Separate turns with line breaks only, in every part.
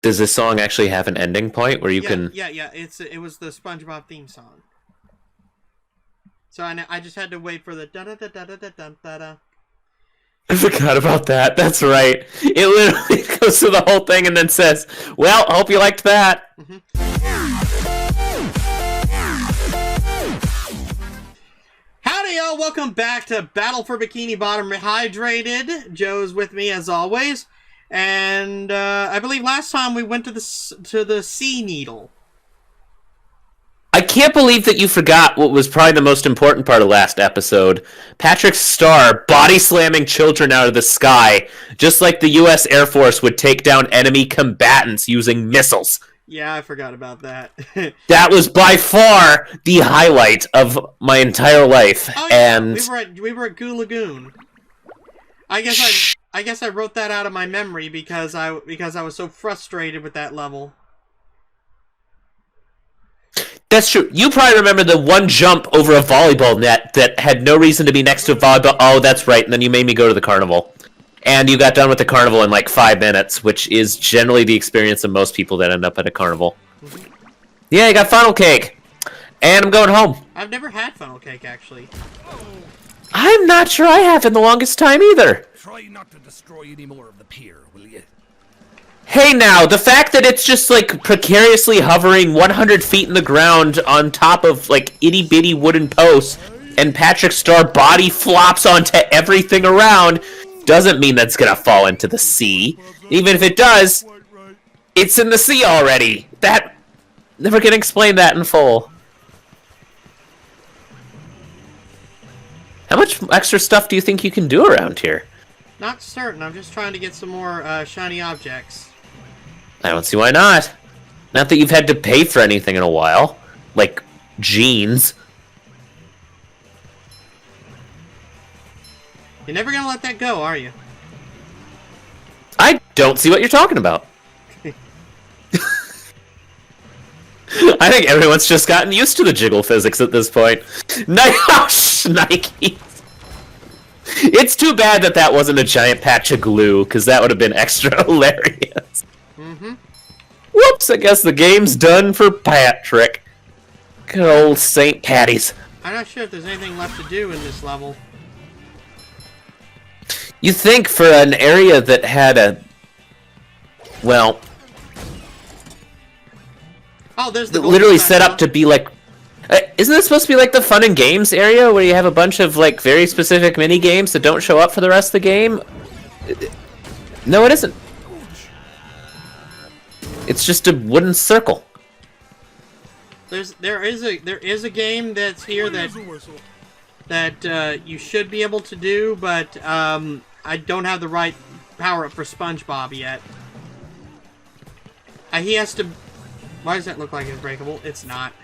Does this song actually have an ending point where you can...
Yeah, it was the Spongebob theme song. So I just had to wait for the da-da-da-da-da-da-da-da.
I forgot about that. That's right. It literally goes through the whole thing and then says, well, I hope you liked that.
Mm-hmm. Howdy, y'all. Welcome back to Battle for Bikini Bottom Rehydrated. Joe's with me, as always. And I believe last time we went to the Sea Needle.
I can't believe that you forgot what was probably the most important part of last episode. Patrick Starr body slamming children out of the sky, just like the U.S. Air Force would take down enemy combatants using missiles.
Yeah, I forgot about that.
That was by far the highlight of my entire life.
Oh, yeah.
And
we were at Goo Lagoon. I guess I wrote that out of my memory because I was so frustrated with that level.
that's true. You probably remember the one jump over a volleyball net that had no reason to be next to a volleyball. Oh, that's right. And then you made me go to the carnival. And you got done with the carnival in like 5 minutes, which is generally the experience of most people that end up at a carnival. Mm-hmm. Yeah, you got funnel cake. And I'm going home.
I've never had funnel cake, actually.
I'm not sure I have in the longest time either.
Try not to destroy any more of the pier, will you?
Hey now, the fact that it's just like precariously hovering 100 feet in the ground on top of like itty bitty wooden posts and Patrick Starr body flops onto everything around doesn't mean that's gonna fall into the sea. Even if it does, it's in the sea already. That never can explain that in full. How much extra stuff do you think you can do around here?
Not certain. I'm just trying to get some more shiny objects.
I don't see why not. Not that you've had to pay for anything in a while. Like jeans.
You're never gonna let that go, are you?
I don't see what you're talking about. I think everyone's just gotten used to the jiggle physics at this point. Nike. It's too bad that that wasn't a giant patch of glue, because that would have been extra hilarious.
Mm-hmm.
Whoops, I guess the game's done for Patrick. Good old St. Patty's.
I'm not sure if there's anything left to do in this level.
You think for an area that had a... Well...
Oh, there's the
literally set up to be like... isn't this supposed to be like the fun and games area where you have a bunch of like very specific mini games that don't show up for the rest of the game? No, it isn't. It's just a wooden circle.
There is a game that's here that you should be able to do, but I don't have the right power up for SpongeBob yet. He has to. Why does that look like it's breakable? It's not.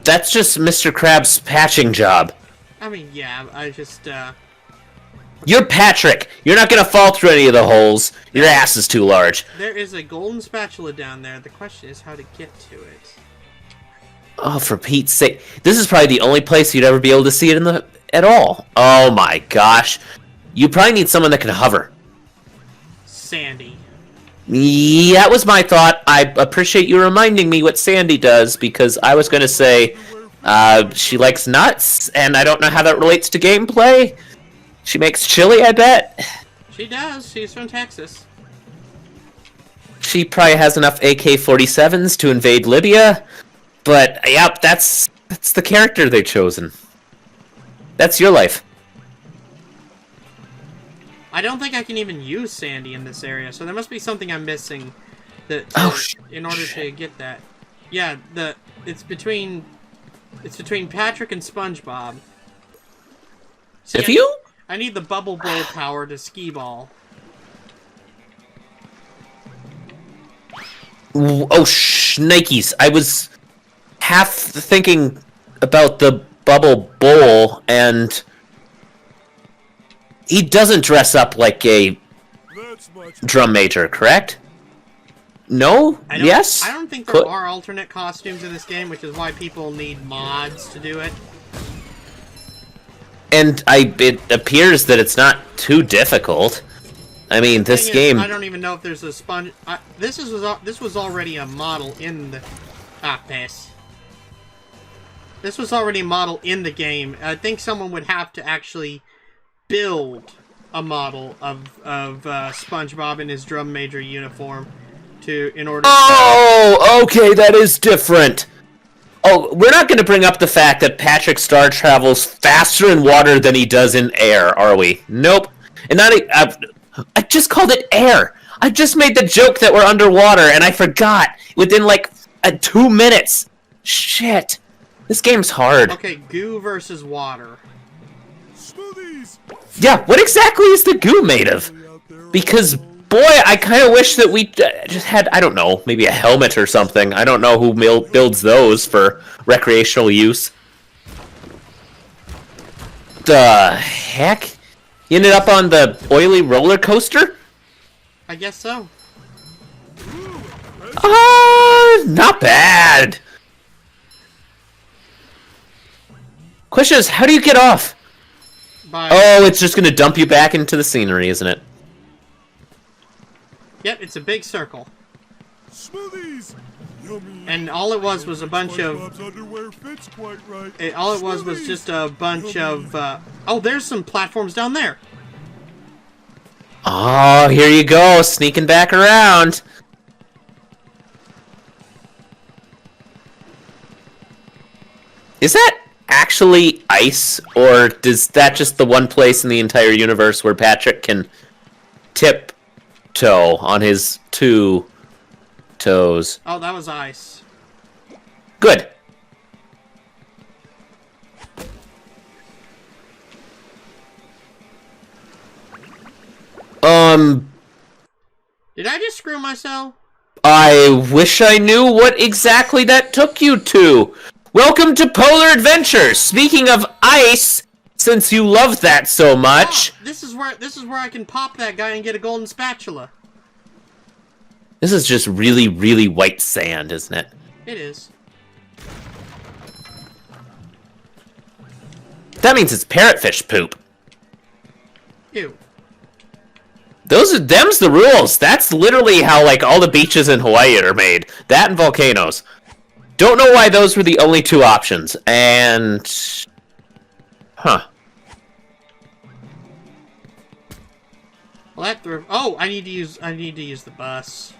That's just Mr. Krabs' patching job.
I mean, yeah, I just,
You're Patrick! You're not gonna fall through any of the holes. Your ass is too large.
There is a golden spatula down there. The question is how to get to it.
Oh, for Pete's sake. This is probably the only place you'd ever be able to see it at all. Oh my gosh. You probably need someone that can hover.
Sandy.
Yeah, that was my thought. I appreciate you reminding me what Sandy does, because I was going to say she likes nuts, and I don't know how that relates to gameplay. She makes chili, I bet.
She does. She's from Texas.
She probably has enough AK-47s to invade Libya, but yep, that's the character they've chosen. That's your life.
I don't think I can even use Sandy in this area, so there must be something I'm missing that in order to get that. Yeah, it's between Patrick and SpongeBob. See, I need the bubble blow power to skee ball.
Oh, Nikes. I was half thinking about the bubble bowl, and he doesn't dress up like a drum major, correct? No? Yes?
I don't think there are alternate costumes in this game, which is why people need mods to do it.
And it appears that it's not too difficult. I mean, this game...
I don't even know if there's a sponge... This was already a model in the... piss. This was already a model in the game. I think someone would have to actually build a model of SpongeBob in his drum major uniform in order to...
Oh, okay, that is different. Oh, we're not going to bring up the fact that Patrick Star travels faster in water than he does in air, are we? Nope. And not... I just called it air. I just made the joke that we're underwater, and I forgot within, like, 2 minutes. Shit. This game's hard.
Okay, goo versus water.
Smoothies.
Yeah, what exactly is the goo made of? Because, boy, I kind of wish that we just had, I don't know, maybe a helmet or something. I don't know who builds those for recreational use. The heck? You ended up on the oily roller coaster?
I guess so.
Not bad. Question is, how do you get off? Oh, it's just gonna dump you back into the scenery, isn't it?
Yep, it's a big circle.
Smoothies. Yummy.
And all it was a bunch of...
SpongeBob's underwear fits quite right.
All it was just a bunch of... Oh, there's some platforms down there.
Oh, here you go, sneaking back around. Is that actually ice, or is that just the one place in the entire universe where Patrick can tiptoe on his 2 toes?
Oh, that was ice.
Good.
Did I just screw myself?
I wish I knew what exactly that took you to. Welcome to Polar Adventures. Speaking of ice, since you love that so much,
this is where I can pop that guy and get a golden spatula.
this is just really, really white sand, isn't it?
It is.
That means it's parrotfish poop.
Ew.
Them's the rules. That's literally how, like, all the beaches in Hawaii are made. That and volcanoes. Don't know why those were the only 2 options. And... Huh.
Well, that threw... Oh, I need to use the bus.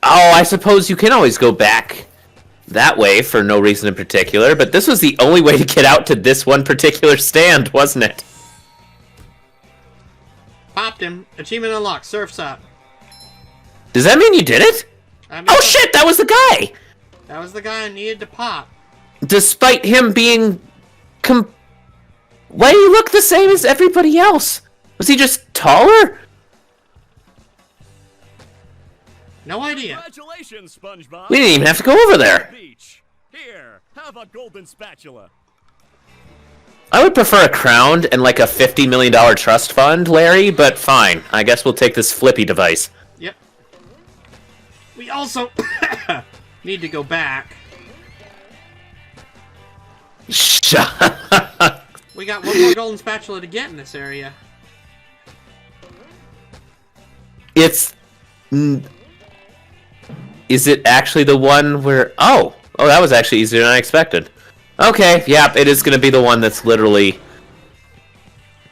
I suppose you can always go back that way for no reason in particular, but this was the only way to get out to this one particular stand, wasn't it?
Popped him. Achievement unlocked. Surf's up.
Does that mean you did it? Oh shit, that was the guy!
That was the guy I needed to pop.
Despite him being... Why do you look the same as everybody else? Was he just taller?
No idea.
Congratulations, SpongeBob.
We didn't even have to go over there.
Beach. Here, have a golden spatula.
I would prefer a crown and like a $50 million trust fund, Larry, but fine. I guess we'll take this flippy device.
Yep. We also need to go back. We got one more golden spatula to get in this area.
It's... Is it actually the one where... Oh, that was actually easier than I expected. Okay, yep, it is going to be the one that's literally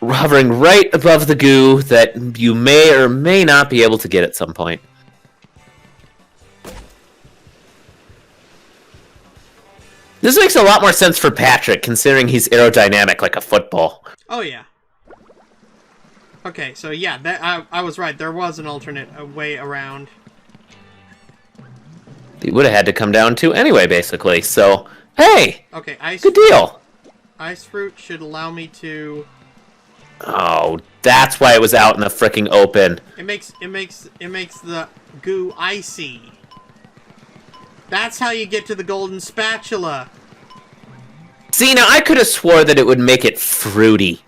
hovering right above the goo that you may or may not be able to get at some point. This makes a lot more sense for Patrick, considering he's aerodynamic like a football.
Oh, yeah. Okay, so yeah, I was right. There was an alternate way around.
He would have had to come down to anyway, basically. So, hey!
Okay,
good deal.
Ice fruit should allow me to...
Oh, that's why it was out in the frickin' open.
It makes the goo icy. That's how you get to the golden spatula.
See, now I could have swore that it would make it fruity.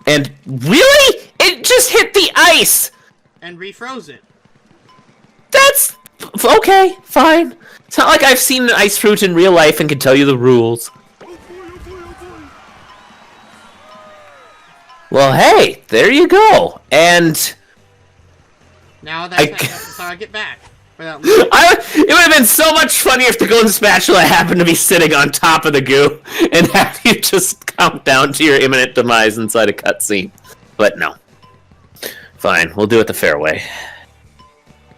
And really? It just hit the ice!
And refroze it.
That's... okay, fine. It's not like I've seen an ice fruit in real life and can tell you the rules. Well, hey, there you go. And
Now that's how I get back. Without
it would have been so much funnier if the golden spatula happened to be sitting on top of the goo and have you just count down to your imminent demise inside a cutscene. But no. Fine, we'll do it the fair way.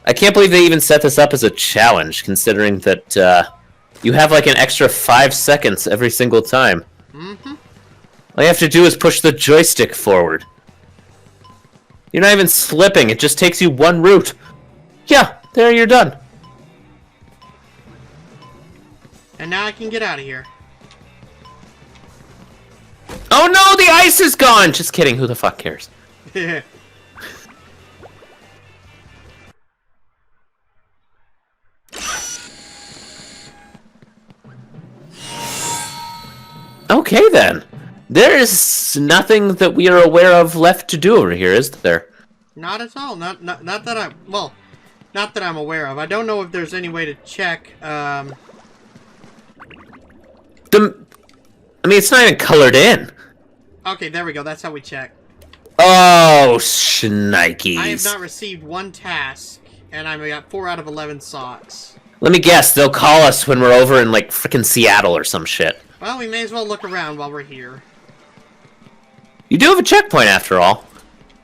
I can't believe they even set this up as a challenge, considering that you have like an extra 5 seconds every single time.
Mm-hmm.
All you have to do is push the joystick forward. You're not even slipping, it just takes you one route. Yeah, there you're done.
And now I can get out of here.
Oh no, the ice is gone! Just kidding, who the fuck cares? Okay then. There is nothing that we are aware of left to do over here, is there?
Not at all. Not that I. Well, not that I'm aware of. I don't know if there's any way to check.
I mean, it's not even colored in.
Okay, there we go. That's how we check.
Oh, shnikes.
I have not received one task, and I got 4 out of 11 socks.
Let me guess, they'll call us when we're over in, like, frickin' Seattle or some shit.
Well, we may as well look around while we're here.
You do have a checkpoint, after all.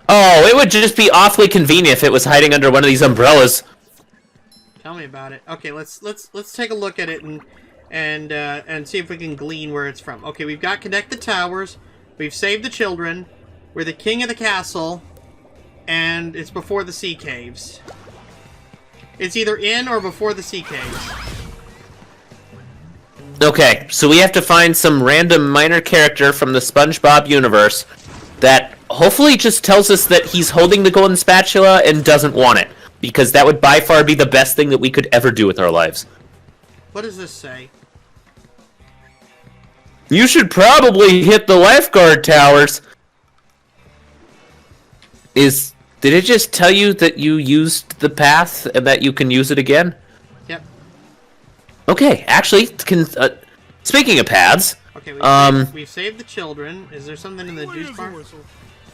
Oh, it would just be awfully convenient if it was hiding under one of these umbrellas.
Tell me about it. Okay, let's take a look at it and see if we can glean where it's from. Okay, we've got connect the towers. We've saved the children. We're the king of the castle, and it's before the sea caves. It's either in or before the sea caves.
Okay, so we have to find some random minor character from the SpongeBob universe that hopefully just tells us that he's holding the golden spatula and doesn't want it, because that would by far be the best thing that we could ever do with our lives.
What does this say?
You should probably hit the lifeguard towers. Did it just tell you that you used the path and that you can use it again?
Yep.
Okay, actually, speaking of paths...
Okay, we've saved the children. Is there something in the juice bar?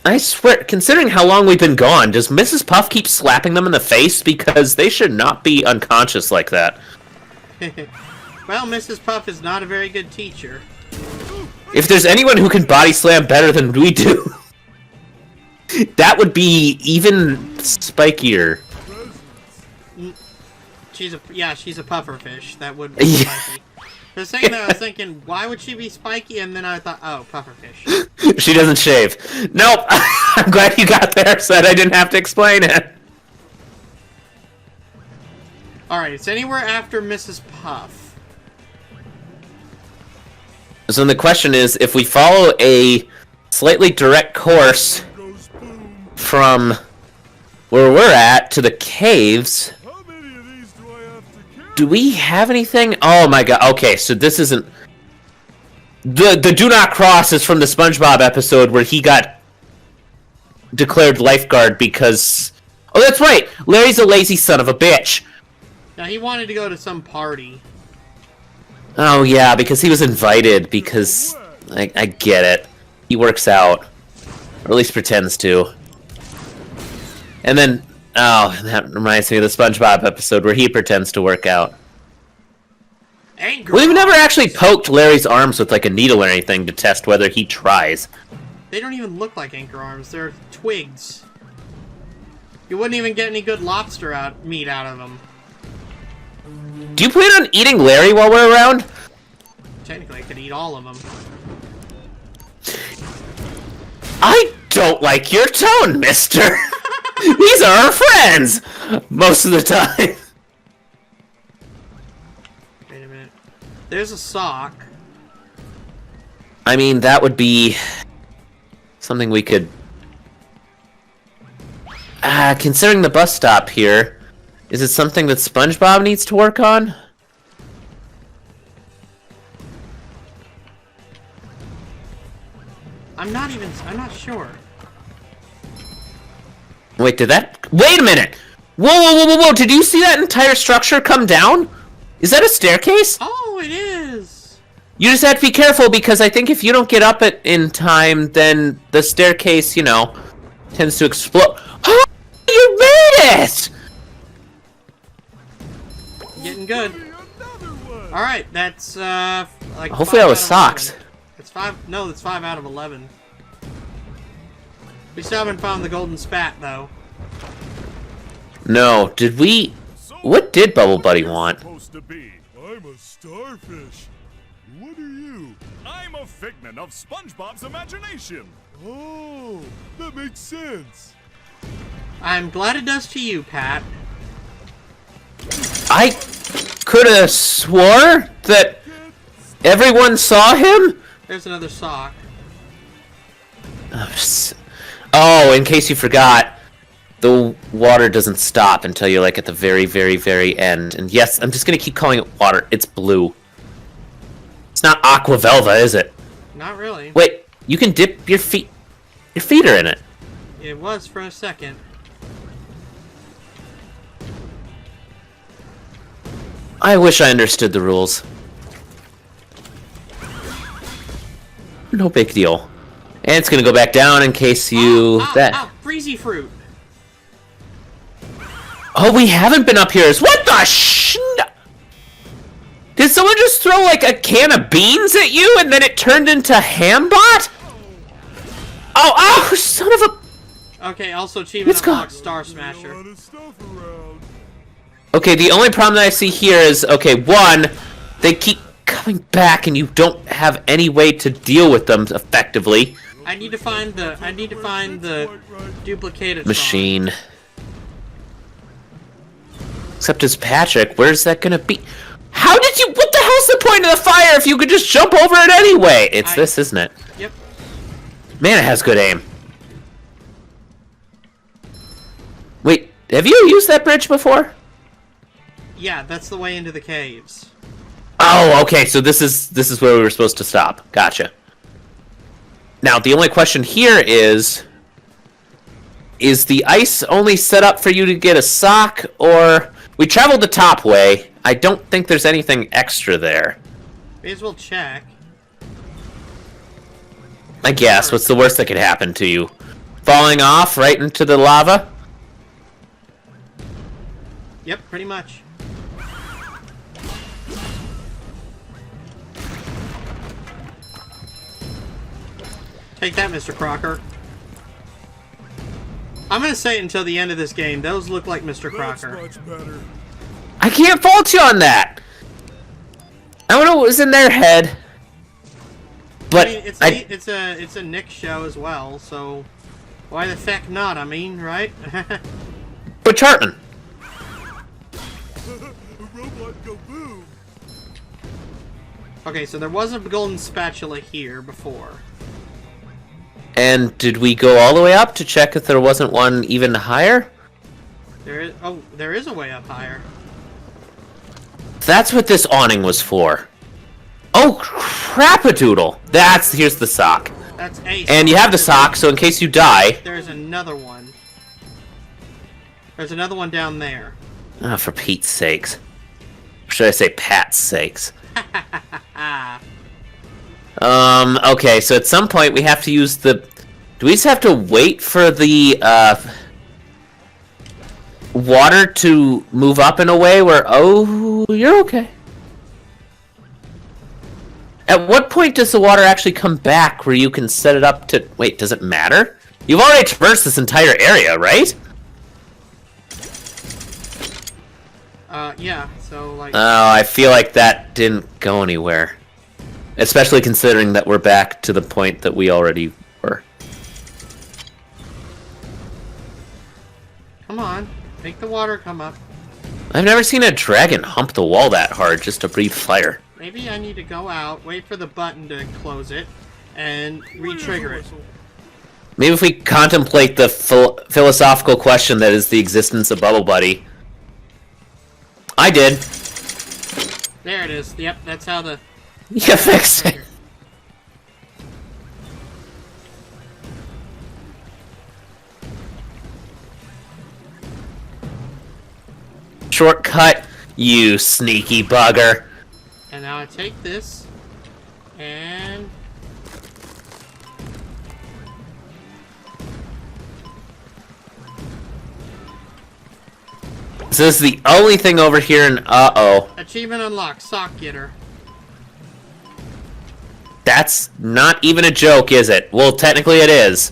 I swear, considering how long we've been gone, does Mrs. Puff keep slapping them in the face? Because they should not be unconscious like that.
Well, Mrs. Puff is not a very good teacher.
If there's anyone who can body slam better than we do, that would be even spikier.
She's a pufferfish. That would be spiky. For a second I was thinking, why would she be spiky? And then I thought, oh, pufferfish.
She doesn't shave. Nope. I'm glad you got there so that I didn't have to explain it.
Alright, it's anywhere after Mrs. Puff.
So then the question is, if we follow a slightly direct course from where we're at to the caves, do we have anything? Oh my god, okay, so this isn't... The do not cross is from the SpongeBob episode where he got declared lifeguard because... Oh, that's right! Larry's a lazy son of a bitch!
Now, he wanted to go to some party.
Oh yeah, because he was invited, because... I get it. He works out. Or at least pretends to. And then... Oh, that reminds me of the SpongeBob episode where he pretends to work out. We've never actually poked Larry's arms with like a needle or anything to test whether he tries.
They don't even look like anchor arms. They're twigs. You wouldn't even get any good lobster meat out of them.
Do you plan on eating Larry while we're around?
Technically, I could eat all of them.
I don't like your tone, mister! These are our friends! Most of the time.
Wait a minute. There's a sock.
I mean, that would be... something we could... considering the bus stop here, is it something that SpongeBob needs to work on?
I'm not sure.
Wait, wait a minute! Whoa, whoa, whoa, whoa, whoa! Did you see that entire structure come down? Is that a staircase?
Oh, it is!
You just have to be careful, because I think if you don't get up in time, then the staircase, you know, tends to explode. Oh, you made it!
Getting good. Alright, that's, like...
Hopefully that was socks.
It's 5... No, it's 5 out of 11. We still haven't found the golden spat, though.
No, did we... What did Bubble Buddy want?
Supposed to be. I'm a starfish. What are you?
I'm a figment of SpongeBob's imagination.
Oh, that makes sense.
I'm glad it does to you, Pat.
I could have swore that everyone saw him?
There's another sock.
Oh, in case you forgot, the water doesn't stop until you're like at the very, very, very end. And yes, I'm just gonna keep calling it water. It's blue. It's not aqua velva, is it?
Not really.
Wait, you can dip your feet. Your feet are in it.
It was for a second.
I wish I understood the rules. No big deal. And it's gonna go back down in case you...
Freezy fruit.
Oh, we haven't been up here. What the Did someone just throw like a can of beans at you and then it turned into Hambot? Oh, son of a...
Okay, also achievement unlocked Star
A
Smasher.
lot of stuff around.
Okay, the only problem that I see here is, okay, one, they keep coming back and you don't have any way to deal with them effectively.
I need to find the duplicated
Machine. Except as Patrick, where's that gonna be? How did you... What the hell's the point of the fire if you could just jump over it anyway? It's this, isn't it?
Yep.
Man, it has good aim. Wait, have you used that bridge before?
Yeah, that's the way into the caves.
Oh, okay, so this is where we were supposed to stop. Gotcha. Now, the only question here is the ice only set up for you to get a sock, or... We traveled the top way. I don't think there's anything extra there.
May as well check.
I guess. What's the worst that could happen to you? Falling off right into the lava?
Yep, pretty much. Take that, Mr. Crocker. I'm gonna say it until the end of this game. Those look like Mr. Crocker.
That's much better.
I can't fault you on that. I don't know what was in their head. But
I mean, it's a Nick show as well, so why the feck not? I mean, right?
But Chartman.
A robot go boom.
Okay, so there was a golden spatula here before.
And did we go all the way up to check if there wasn't one even higher?
There is a way up higher.
That's what this awning was for. Oh, crap-a-doodle. Here's the sock.
That's a.
And you have the sock, so in case you die...
There's another one. There's another one down there.
Oh, for Pete's sakes. Or should I say Pat's sakes? Okay, so at some point we have to use the... Do we just have to wait for the, water to move up in a way where... Oh, you're okay. At what point does the water actually come back where you can set it up to... Wait, does it matter? You've already traversed this entire area, right?
Yeah, so, like...
Oh, I feel like that didn't go anywhere. Especially considering that we're back to the point that we already were.
Come on, make the water come up.
I've never seen a dragon hump the wall that hard just to breathe fire.
Maybe I need to go out, wait for the button to close it, and re-trigger it.
Maybe if we contemplate the philosophical question that is the existence of Bubble Buddy. I did.
There it is. Yep, that's how the...
You fixed it. Shortcut, you sneaky bugger.
And now I take this, And...
So this is the only thing over here, and uh-oh.
Achievement unlocked, sock getter.
That's not even a joke, is it? Well, technically it is.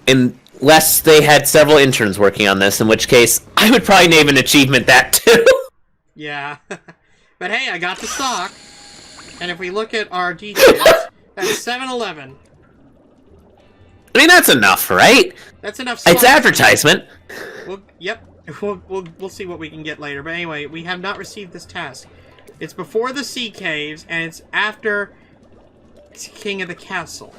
Unless they had several interns working on this, in which case, I would probably name an achievement that too.
Yeah. But hey, I got the sock. And if we look at our details, that's 7-Eleven.
I mean, that's enough, right?
That's enough.
It's advertisement.
Yep. We'll see what we can get later. But anyway, we have not received this task. It's before the sea caves, and it's after King of the Castle.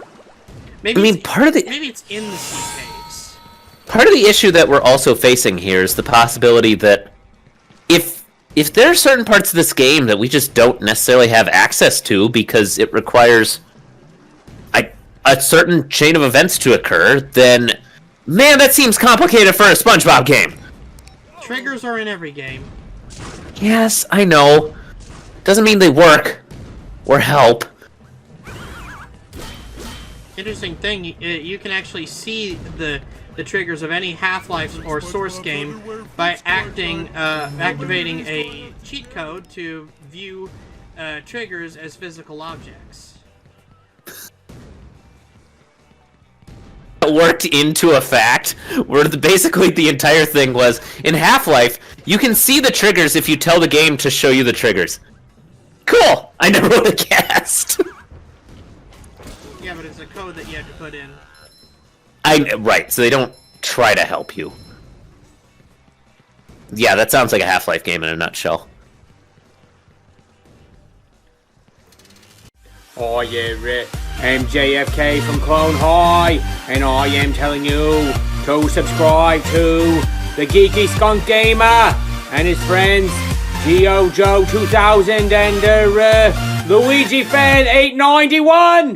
Maybe maybe it's in the sea caves.
Part of the issue that we're also facing here is the possibility that if there are certain parts of this game that we just don't necessarily have access to because it requires a certain chain of events to occur, then man, that seems complicated for a SpongeBob game.
Triggers are in every game.
Yes, I know. Doesn't mean they work or help.
Interesting thing, you can actually see the triggers of any Half-Life or Source game by activating a cheat code to view triggers as physical objects.
Worked into a fact where basically the entire thing was in Half-Life you can see the triggers if you tell the game to show you the triggers. Cool! I never would have guessed.
Yeah, but it's a code that you had to put in.
Right, so they don't try to help you. Yeah, that sounds like a Half-Life game in a nutshell.
Oh yeah, MJFK from Clone High, and I am telling you to subscribe to the Geeky Skunk Gamer and his friends Geo Joe 2000 and Luigi Fan 891.